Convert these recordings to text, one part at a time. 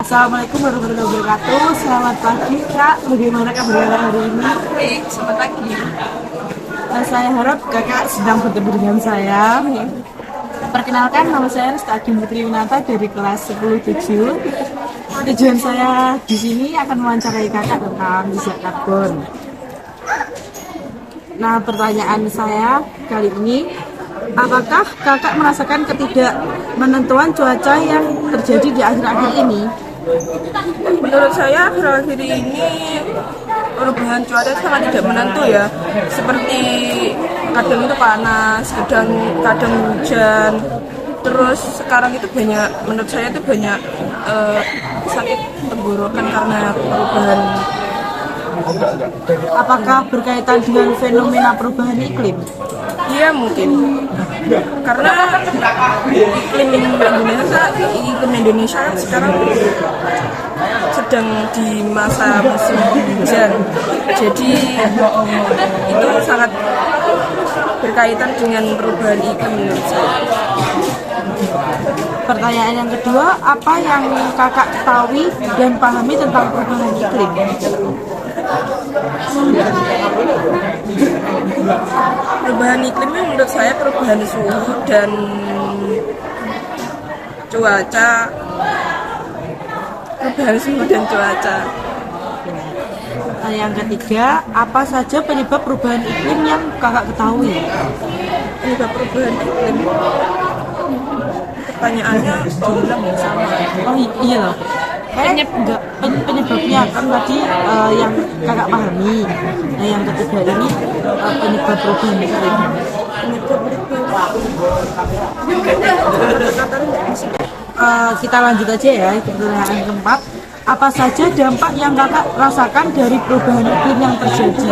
Assalamualaikum warahmatullahi wabarakatuh. Selamat pagi Kak, bagaimana kabarnya hari ini? Baik, selamat pagi. Saya harap Kakak sedang bertemu dengan saya. Perkenalkan, nama saya Rista Putri Winata dari kelas 10-7. Tujuan saya di sini akan mewawancarai Kakak tentang jejak karbon. Nah, pertanyaan saya kali ini, apakah Kakak merasakan ketidakmenentuan cuaca yang terjadi di akhir-akhir ini? Menurut saya akhir-akhir ini perubahan cuaca sangat tidak menentu ya. Seperti kadang itu panas, kadang hujan. Terus sekarang itu banyak, menurut saya itu banyak sakit tenggorokan karena perubahan. Apakah berkaitan dengan fenomena perubahan iklim? Iya mungkin, karena iklim Indonesia kan sekarang sedang di masa musim hujan, jadi itu sangat berkaitan dengan perubahan iklim menurut saya. Pertanyaan yang kedua, apa yang Kakak ketahui dan pahami tentang perubahan iklim? Perubahan iklim menurut saya perubahan suhu dan cuaca. Perubahan suhu dan cuaca. Yang ketiga, apa saja penyebab perubahan iklim yang Kakak ketahui? Penyebab perubahan iklim. Pertanyaannya diulang yang sama. Oh iya loh. Penyebabnya kan tadi yang Kakak pahami. Nah, yang ketiga ini penyebab perubahan iklim. Kita lanjut aja ya ke pertanyaan keempat. Apa saja dampak yang Kakak rasakan dari perubahan iklim yang terjadi?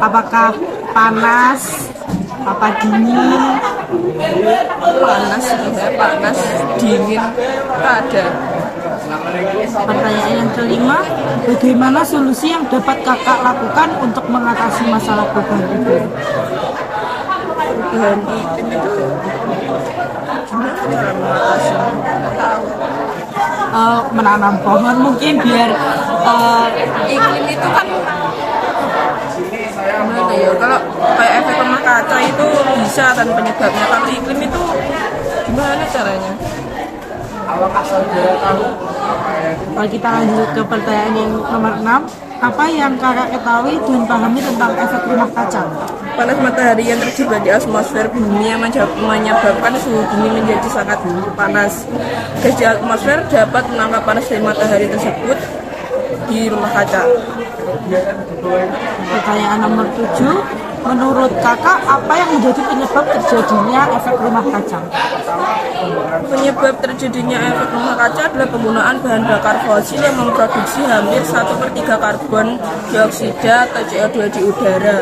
Apakah panas, apa dingin? Panas, dingin, ada. Pertanyaan yang kelima, bagaimana solusi yang dapat Kakak lakukan untuk mengatasi masalah perubahan iklim? Perubahan iklim itu gimana cara mengatasi? Tahu. Menanam pohon mungkin biar Iklim itu kan gimana ya? Kalau kayak efek rumah kaca itu bisa dan penyebabnya. Kalau iklim itu gimana caranya? Kalau kita lanjut ke pertanyaan yang nomor 6, apa yang Kakak ketahui dan pahami tentang efek rumah kaca? Panas matahari yang terjebak di atmosfer bumi yang menyebabkan suhu bumi menjadi sangat panas. Gas di atmosfer dapat menangkap panas dari matahari tersebut di rumah kaca. Pertanyaan nomor 7, menurut Kakak apa yang menjadi penyebab terjadinya efek rumah kaca? Penyebab terjadinya efek rumah kaca adalah penggunaan bahan bakar fosil yang memproduksi hampir 1/3 karbon dioksida atau CO2 di udara,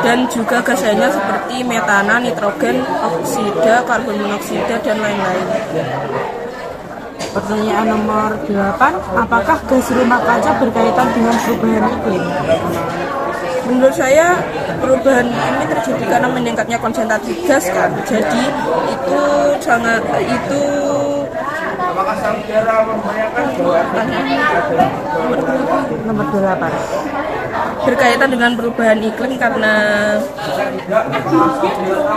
dan juga gas lainnya seperti metana, nitrogen, oksida, karbon monoksida, dan lain-lain. Pertanyaan nomor 8, apakah gas rumah kaca berkaitan dengan perubahan iklim? Menurut saya perubahan ini terjadi karena meningkatnya konsentrasi gas kan. Jadi Nomor 8. berkaitan dengan perubahan iklim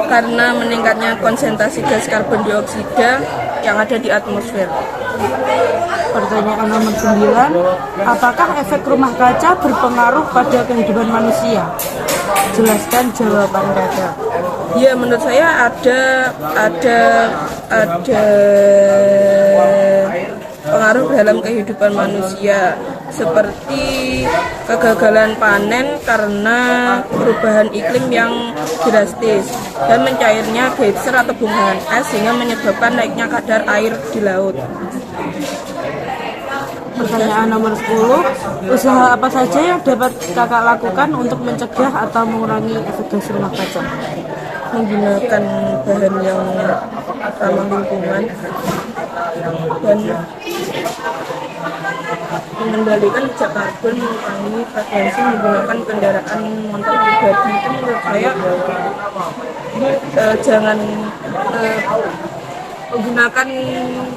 karena meningkatnya konsentrasi gas karbon dioksida yang ada di atmosfer. Pertanyaan nomor 9, apakah efek rumah kaca berpengaruh pada kehidupan manusia? Jelaskan jawaban Kakak. Ya, menurut saya ada pengaruh dalam kehidupan manusia, seperti kegagalan panen karena perubahan iklim yang drastis dan mencairnya gletser atau bongkahan es sehingga menyebabkan naiknya kadar air di laut. Pertanyaan nomor 10, usaha apa saja yang dapat Kakak lakukan untuk mencegah atau mengurangi efek gas rumah kaca? Menggunakan bahan yang ramah lingkungan dan mengendalikan jejak karbon, mengurangi frekuensi menggunakan kendaraan motor pribadi. Itu menurut saya jangan menggunakan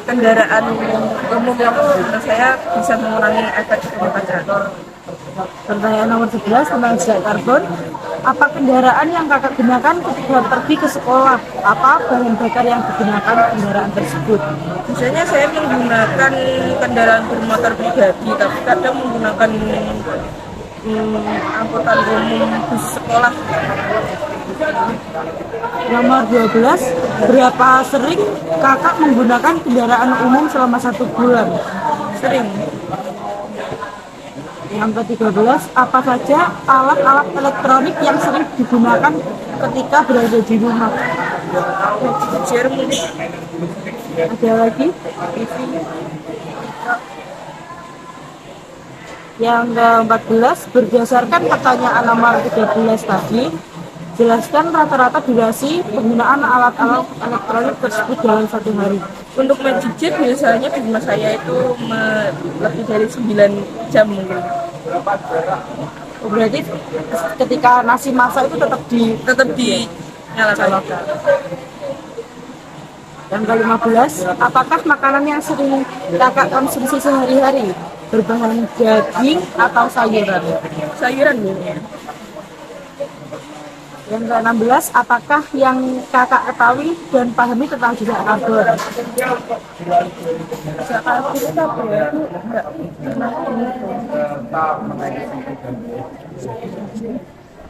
kendaraan umum itu menurut saya bisa mengurangi efek pembakaran. Pertanyaan nomor 11 tentang jejak karbon. Apa kendaraan yang kakak gunakan ketika pergi ke sekolah? Apa bahan bakar yang digunakan kendaraan tersebut? Misalnya saya menggunakan kendaraan bermotor pribadi, tapi kadang menggunakan angkutan umum bus sekolah. Nomor 12, berapa sering kakak menggunakan kendaraan umum selama 1 bulan? Sering. Yang ke-13, apa saja alat-alat elektronik yang sering digunakan ketika berada di rumah? Charger mungkin. Ada lagi? Yang ke-14, berdasarkan pertanyaan nomor 13 tadi, jelaskan rata-rata durasi penggunaan alat-alat elektronik tersebut dalam 1 hari. Untuk magic jet biasanya di rumah saya itu lebih dari 9 jam mungkin. Oh, berarti ketika nasi masak itu tetap Dinyalakan. Yang ke-15, apakah makanan yang sering kakak konsumsi sehari-hari berbahan daging atau sayuran? Sayuran mungkin. Yang ke-16, apakah yang kakak ketahui dan pahami tentang jejak karbon? Jejak karbon itu apa ya? Enggak pernah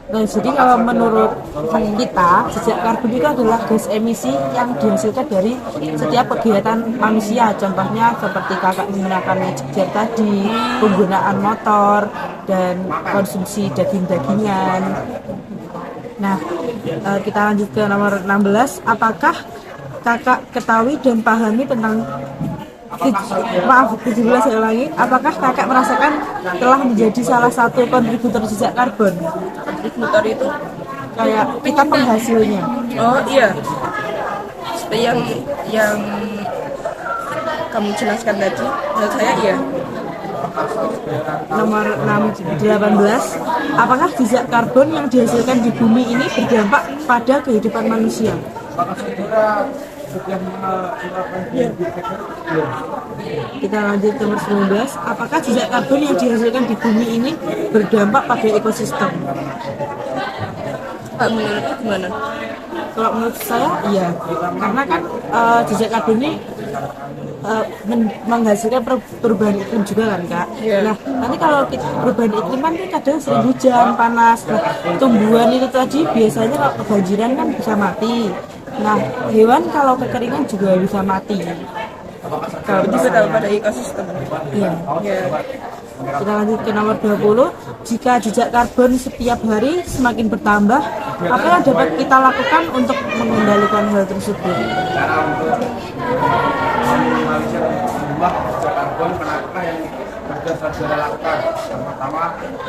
Nah, jadi kalau menurut kita, jejak karbon itu adalah gas emisi yang dihasilkan dari setiap kegiatan manusia. Contohnya seperti kakak menggunakan magic jet tadi, penggunaan motor, dan konsumsi daging-dagingan. Nah, kita lanjut ke nomor 16. Apakah kakak ketahui dan pahami tentang 17 saya ulangi. Apakah kakak merasakan telah menjadi salah satu kontributor jejak karbon? kontributor itu Kayak kita penghasilnya. oh iya, seperti yang kamu jelaskan tadi, menurut saya iya. Nomor 18. Apakah jejak karbon yang dihasilkan di bumi ini berdampak pada kehidupan manusia? Kita lanjut ke nomor 19. Apakah jejak karbon yang dihasilkan di bumi ini berdampak pada ekosistem? Menurut gimana? Kalau menurut saya iya, karena kan jejak karbon ini menghasilkan perubahan iklim juga kan kak. Iya. Nah nanti kalau perubahan iklim kan kadang sering hujan, panas. Nah, tumbuhan itu tadi biasanya kalau kebanjiran kan bisa mati. Nah hewan kalau kekeringan juga bisa mati. Kalau Jadi berdampak pada ekosistem. iya. Ya. Kita lanjut ke nomor 20. Jika jejak karbon setiap hari semakin bertambah, apa yang dapat kita lakukan untuk mengendalikan hal tersebut? Jejak karbon kenapa yang harus saudara lakukan? Yang pertama,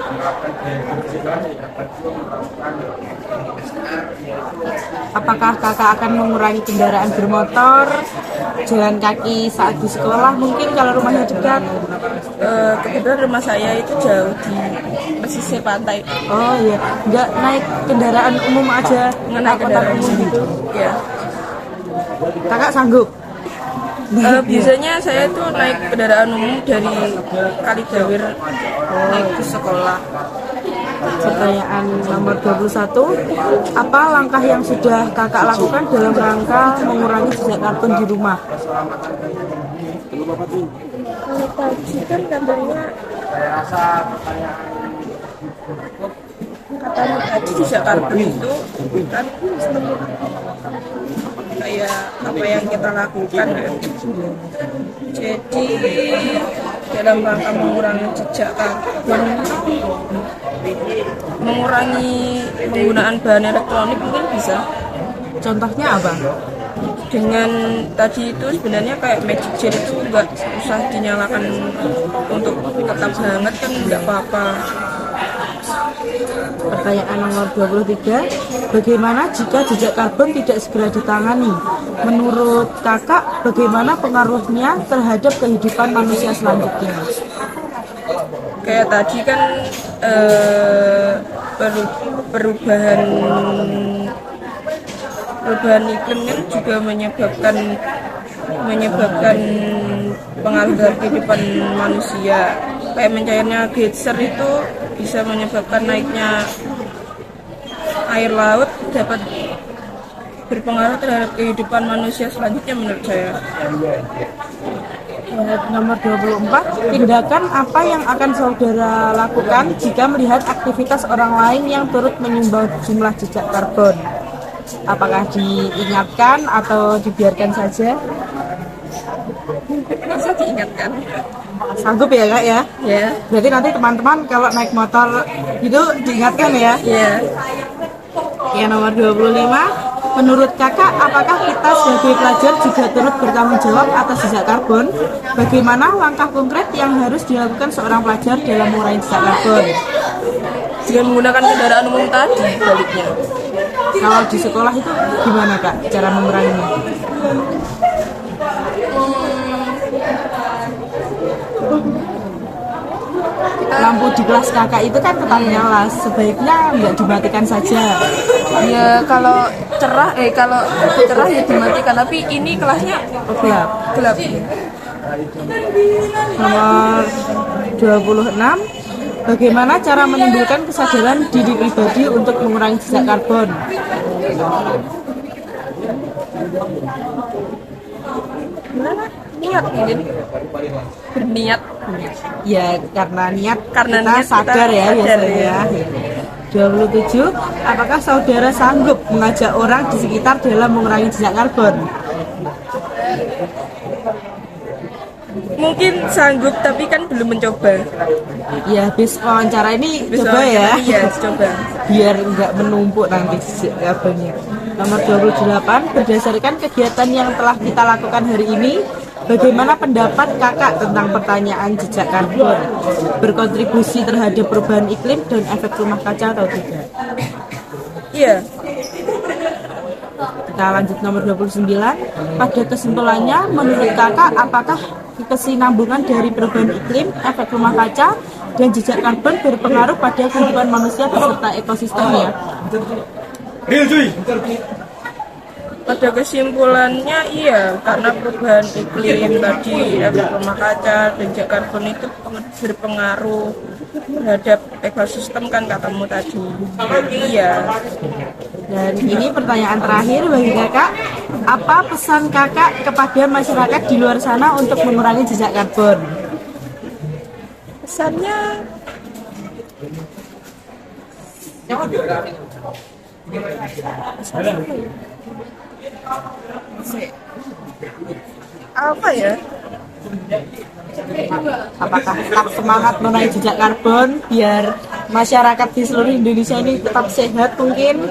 menerapkan gaya hidup sehat, yang kedua menerapkan SR, Apakah kakak akan mengurangi kendaraan bermotor, jalan kaki saat di sekolah? Mungkin kalau rumahnya dekat. Kebetulan rumah saya itu jauh di pesisir pantai. Oh iya, nggak naik kendaraan umum aja, Naik kendaraan umum gitu. Ya. Kakak sanggup? Biasanya saya tuh naik kendaraan umum dari Kalidawir naik ke sekolah. Pertanyaan nomor 21. Apa langkah yang sudah kakak lakukan dalam rangka mengurangi jejak karbon di rumah? Kalau tadi kan katanya tadi jejak karbon itu kan kayak apa yang kita lakukan ya. Jadi dalam rangka mengurangi jejak karbon, mengurangi penggunaan bahan elektronik mungkin bisa. Contohnya apa? Dengan tadi itu sebenarnya kayak magic jet itu nggak usah dinyalakan untuk tetap hangat kan nggak apa-apa. Pertanyaan nomor 23. Bagaimana jika jejak karbon tidak segera ditangani? Menurut kakak, bagaimana pengaruhnya terhadap kehidupan manusia selanjutnya? Kayak tadi kan perubahan perubahan iklim kan juga menyebabkan pengaruh dari kehidupan manusia. Kayak mencairnya gletser itu bisa menyebabkan naiknya air laut, dapat berpengaruh terhadap kehidupan manusia selanjutnya menurut saya. Nomor 24, tindakan apa yang akan saudara lakukan jika melihat aktivitas orang lain yang turut menyumbang jumlah jejak karbon? Apakah diingatkan atau dibiarkan saja? Bisa diingatkan. Sanggup ya kak ya? Ya. Berarti nanti teman-teman kalau naik motor itu diingatkan ya? Ya. Ya, nomor 25, menurut kakak apakah kita sebagai pelajar juga turut bertanggung jawab atas jejak karbon? Bagaimana langkah konkret yang harus dilakukan seorang pelajar dalam mengurangi jejak karbon? Dengan menggunakan kendaraan umum tadi baliknya. Kalau di sekolah itu gimana kak cara menguranginya? Lampu di kelas kakak itu kan tetap nyala, sebaiknya nggak dimatikan saja. Ya kalau cerah ya dimatikan, tapi ini kelasnya Gelap. gelap. Nomor 26, bagaimana cara menimbulkan kesadaran diri pribadi untuk mengurangi jejak karbon? Niat mungkin, berniat. Ya karena niat Karena kita niat sadar kita ya sadar, biasanya. 27, apakah saudara sanggup mengajak orang di sekitar dalam mengurangi jejak karbon? Mungkin sanggup tapi kan belum mencoba. Ya habis wawancara ini Bisa coba ya, Iya, coba. biar nggak menumpuk nanti jejak karbonnya. Nomor 28, berdasarkan kegiatan yang telah kita lakukan hari ini, bagaimana pendapat kakak tentang pertanyaan jejak karbon? Berkontribusi terhadap perubahan iklim dan efek rumah kaca atau tidak? Iya. Kita lanjut nomor 29. Pada kesimpulannya, menurut kakak apakah kesinambungan dari perubahan iklim, efek rumah kaca, dan jejak karbon berpengaruh pada kehidupan manusia beserta ekosistemnya? Pada kesimpulannya iya, karena perubahan iklim tadi, efek rumah kaca dan jejak karbon itu berpengaruh terhadap ekosistem kan katamu tadi. Jadi iya. Dan ini pertanyaan terakhir bagi kakak, apa pesan kakak kepada masyarakat di luar sana untuk mengurangi jejak karbon? Pesannya apa ya? Apakah tetap semangat mengurangi jejak karbon biar masyarakat di seluruh Indonesia ini tetap sehat mungkin?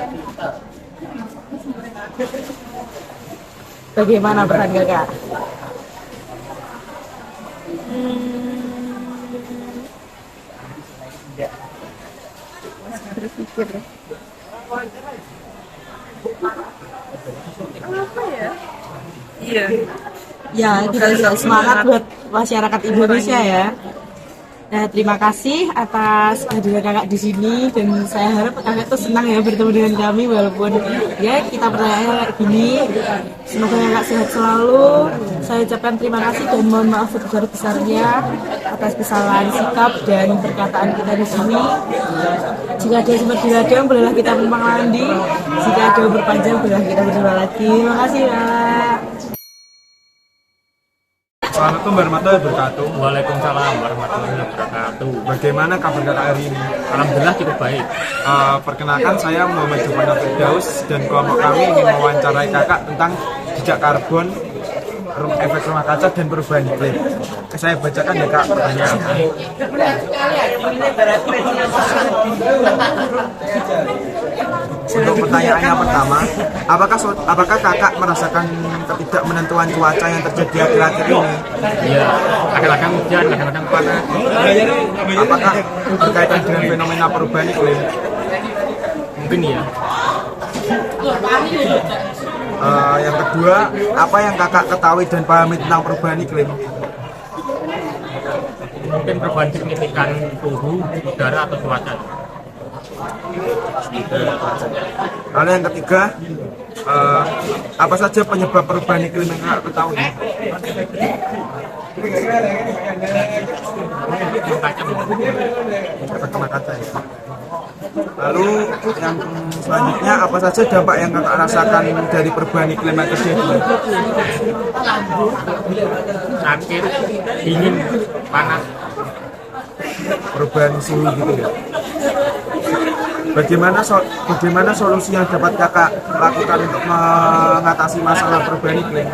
Bagaimana peran kakak? Berpikir apa ya? Iya. Ya, kita juga semangat buat masyarakat Indonesia ya. Nah, terima kasih atas kehadiran kakak di sini dan saya harap kakak tuh senang ya bertemu dengan kami walaupun ya kita pertanyaannya kayak gini. Semoga kakak sehat selalu. Saya ucapkan terima kasih dan mohon maaf sebesar-besarnya atas kesalahan sikap dan perkataan kita di sini. Jika ada sempat diladang, bolehlah kita memang mandi. Jika ada berpanjang, bolehlah kita berdua lagi. Terima kasih kak. Assalamualaikum warahmatullahi wabarakatuh. Waalaikumsalam warahmatullahi wabarakatuh. Bagaimana kabar kakak hari ini? Alhamdulillah cukup baik. Perkenalkan saya Muhammad Jovana Firdaus dan kelompok kami ingin mewawancarai kakak tentang jejak karbon, efek rumah kaca dan perubahan iklim. Saya bacakan ya kak pertanyaan. Untuk pertanyaan yang pertama, apakah kakak merasakan ketidakmenentuan cuaca yang terjadi akhir-akhir ini? Iya, kadang-kadang hujan, kadang-kadang panas. Apakah berkaitan dengan fenomena perubahan iklim? Mungkin iya. Yang kedua, apa yang kakak ketahui dan pahami tentang perubahan iklim? Mungkin perubahan signifikan suhu, udara atau cuaca. Lalu yang ketiga, Apa saja penyebab perubahan iklim yang kakak ketahui? Efek rumah kaca ya. Lalu yang selanjutnya, apa saja dampak yang kakak rasakan dari perubahan iklim yang terjadi? Sakit, dingin, panas. Perubahan suhu gitu ya. Bagaimana solusi yang dapat kakak lakukan untuk mengatasi masalah perubahan iklim?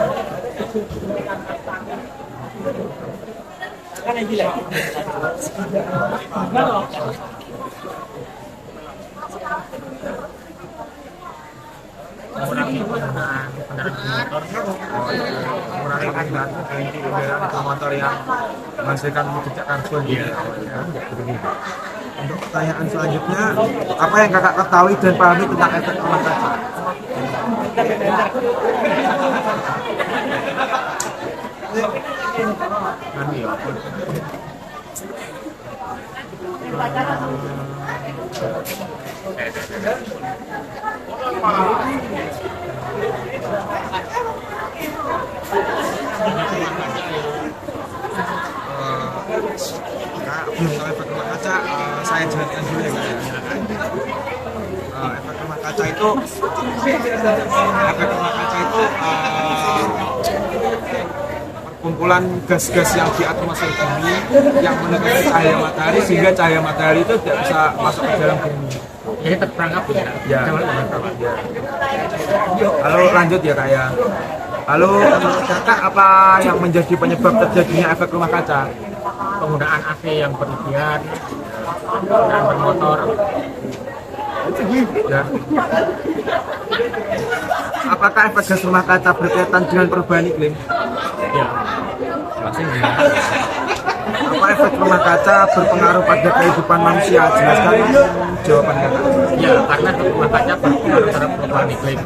Mengurangi penggunaan kendaraan bermotor. Mengurangi kendaraan motor yang menghasilkan jejak karbon gitu ya. Untuk pertanyaan selanjutnya, apa yang kakak ketahui dan pahami tentang efek rumah kaca? Belum tahu efek rumah kaca, saya jelaskan dulu ya Kak. Efek rumah kaca itu kumpulan gas-gas yang di atmosfer bumi yang menutupi cahaya matahari sehingga cahaya matahari itu tidak bisa masuk ke dalam bumi. Jadi terperangkap ya? Ya. Lalu lanjut ya Kak ya. Lalu menurut kakak apa yang menjadi penyebab terjadinya efek rumah kaca? Penggunaan AC yang berlebihan, kendaraan bermotor. Ya. Apakah efek gas rumah kaca berkaitan dengan perubahan iklim? Ya, pastinya. Apa efek rumah kaca berpengaruh pada kehidupan manusia? Jelaskan jawaban kakak. Ya, karena efek rumah kaca berpengaruh terhadap perubahan iklim.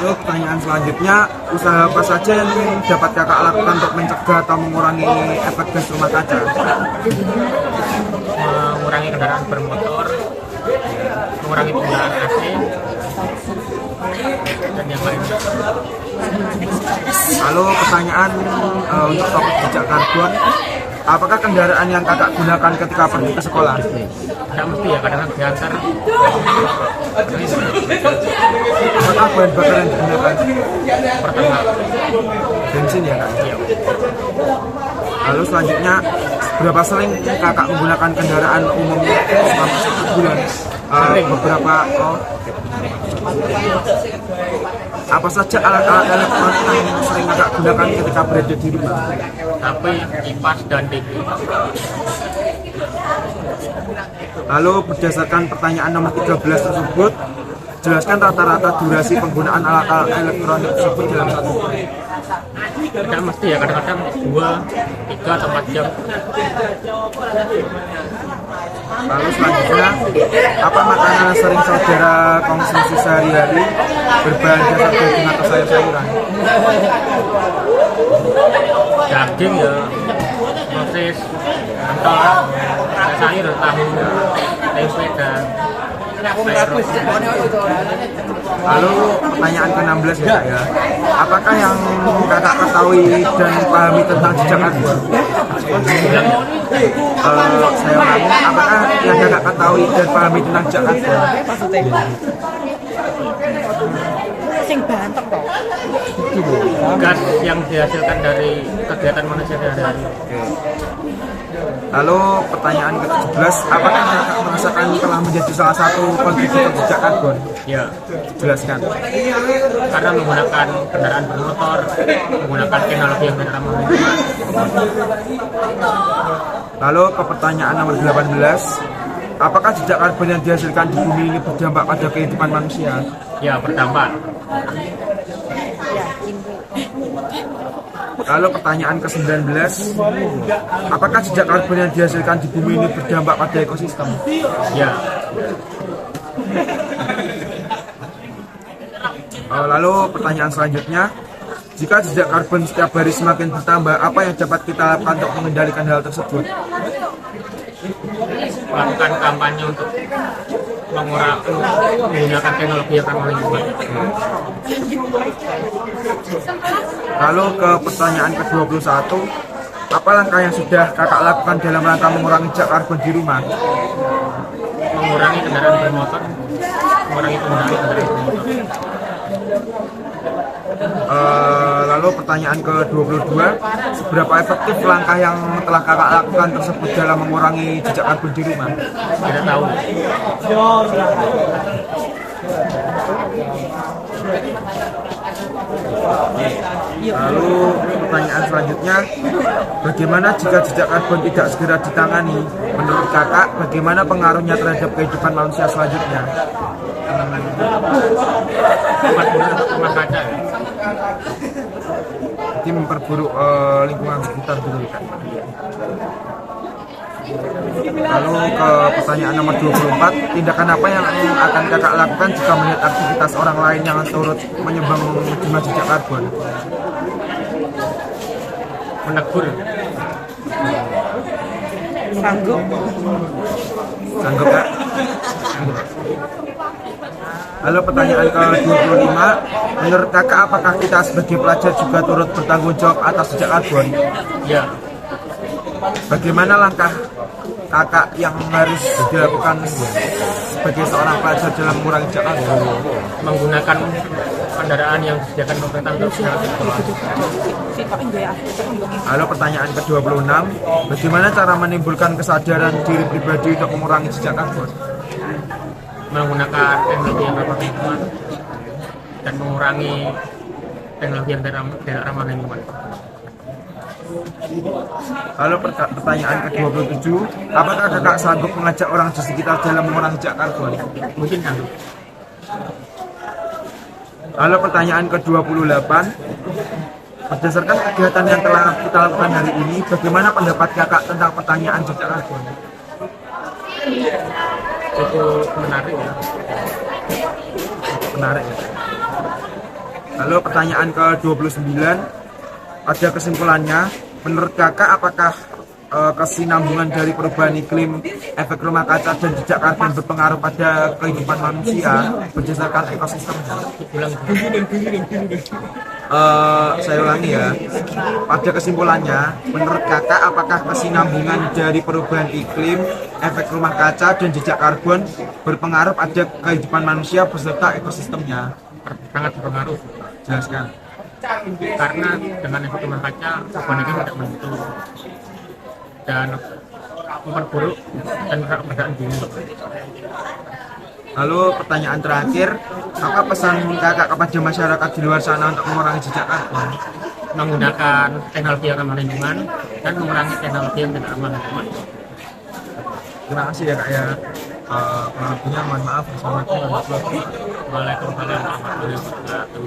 Lalu pertanyaan selanjutnya, usaha apa saja yang dapat kakak lakukan untuk mencegah atau mengurangi efek gas rumah kaca? Mengurangi kendaraan bermotor, mengurangi penggunaan AC, dan yang lainnya. Lalu pertanyaan untuk topik jejak karbon, apakah kendaraan yang kakak gunakan ketika pergi ke sekolah? Tidak mesti ya, kadang-kadang diantar. Apakah bahan bakar yang digunakan? Pertama, Bensin ya kak? iya. Lalu selanjutnya, berapa sering kakak menggunakan kendaraan umum selama 1 bulan? Beberapa. Apa saja alat-alat elektronik yang sering kakak gunakan ketika berada di rumah? HP, kipas, dan TV. Lalu berdasarkan pertanyaan nomor 13 tersebut, jelaskan rata-rata durasi penggunaan alat-alat elektronik tersebut dalam 1 bulan. Tidak mesti ya, kadang-kadang 2, 3, atau 4 jam. Lalu selanjutnya, apa makanan yang sering saudara konsumsi sehari-hari berbahan dasar daging atau sayur-sayuran? Daging ya, sosis, pentol, sayur, tahu, tempe, dan sayur. Lalu pertanyaan ke-16 ya Kak ya, apakah yang kakak ketahui dan pahami tentang jejak karbon? Saya ulangi, apakah yang kakak ketahui dan pahami tentang jejak karbon? Gas yang dihasilkan dari kegiatan manusia sehari-hari. Lalu pertanyaan ke-17, apakah kakak merasakan telah menjadi salah satu kontributor jejak karbon? Ya, Jelaskan. karena menggunakan kendaraan bermotor, menggunakan teknologi yang ramah lingkungan. Lalu ke pertanyaan nomor 18, apakah jejak karbon yang dihasilkan di bumi ini berdampak pada kehidupan manusia? Ya, berdampak. Lalu pertanyaan ke-19, apakah jejak karbon yang dihasilkan di bumi ini berdampak pada ekosistem? Ya, Lalu pertanyaan selanjutnya, jika jejak karbon setiap hari semakin bertambah, apa yang dapat kita lakukan untuk mengendalikan hal tersebut? melakukan kampanye untuk menggunakan teknologi yang ramah lingkungan. Lalu ke pertanyaan ke-21, apa langkah yang sudah kakak lakukan dalam rangka mengurangi jejak karbon di rumah? Mengurangi kendaraan bermotor, mengurangi penggunaan kendaraan bermotor. Lalu pertanyaan ke-22, seberapa efektif langkah yang telah kakak lakukan tersebut dalam mengurangi jejak karbon di rumah? Tidak tahu. Lalu pertanyaan selanjutnya, bagaimana jika jejak karbon tidak segera ditangani? Menurut kakak, bagaimana pengaruhnya terhadap kehidupan manusia selanjutnya? Memperburuk rumah kaca. Jadi memperburuk lingkungan sekitar dulu kan. Lalu ke pertanyaan nomor 24, tindakan apa yang akan kakak lakukan jika melihat aktivitas orang lain yang turut menyumbang jumlah jejak karbon? Menegur. Sanggup kak? Lalu pertanyaan ke-25, menurut kakak apakah kita sebagai pelajar juga turut bertanggung jawab atas jejak karbon? Ya, Bagaimana langkah kakak yang harus dilakukan sebagai seorang pelajar dalam mengurangi jejak karbon? menggunakan kendaraan yang disediakan pemerintah untuk berangkat sekolah. Lalu pertanyaan ke-26, bagaimana cara menimbulkan kesadaran diri pribadi untuk mengurangi jejak karbon? Menggunakan teknologi yang ramah lingkungan dan mengurangi teknologi yang tidak ramah lingkungan. Lalu pertanyaan ke-27, apakah kakak sanggup mengajak orang di sekitar dalam mengurangi jejak karbon? Mungkin sanggup. Lalu pertanyaan ke-28, berdasarkan kegiatan yang telah kita lakukan hari ini, bagaimana pendapat kakak tentang pertanyaan jejak karbon? Cukup menarik ya. Menarik ya. Lalu pertanyaan ke-29, pada kesimpulannya, menurut kakak apakah kesinambungan dari perubahan iklim, efek rumah kaca dan jejak karbon berpengaruh pada kehidupan manusia berdasarkan ekosistem? Saya ulangi ya. Pada kesimpulannya, menurut kakak apakah kesinambungan dari perubahan iklim, efek rumah kaca dan jejak karbon berpengaruh pada kehidupan manusia beserta ekosistemnya? Sangat berpengaruh. Jelaskan. Karena dengan efek rumah kaca perubahan iklim tidak menentu dan memperburuk dan merusak keadaan bumi. Lalu pertanyaan terakhir, apa pesan kakak kepada masyarakat di luar sana untuk mengurangi jejak karbon? Menggunakan teknologi yang ramah lingkungan dan mengurangi teknologi yang tidak ramah lingkungan. Terima kasih ya kak ya. Mohon maaf. Assalamualaikum warahmatullahi wabarakatuh. Waalaikumsalam warahmatullahi wabarakatuh.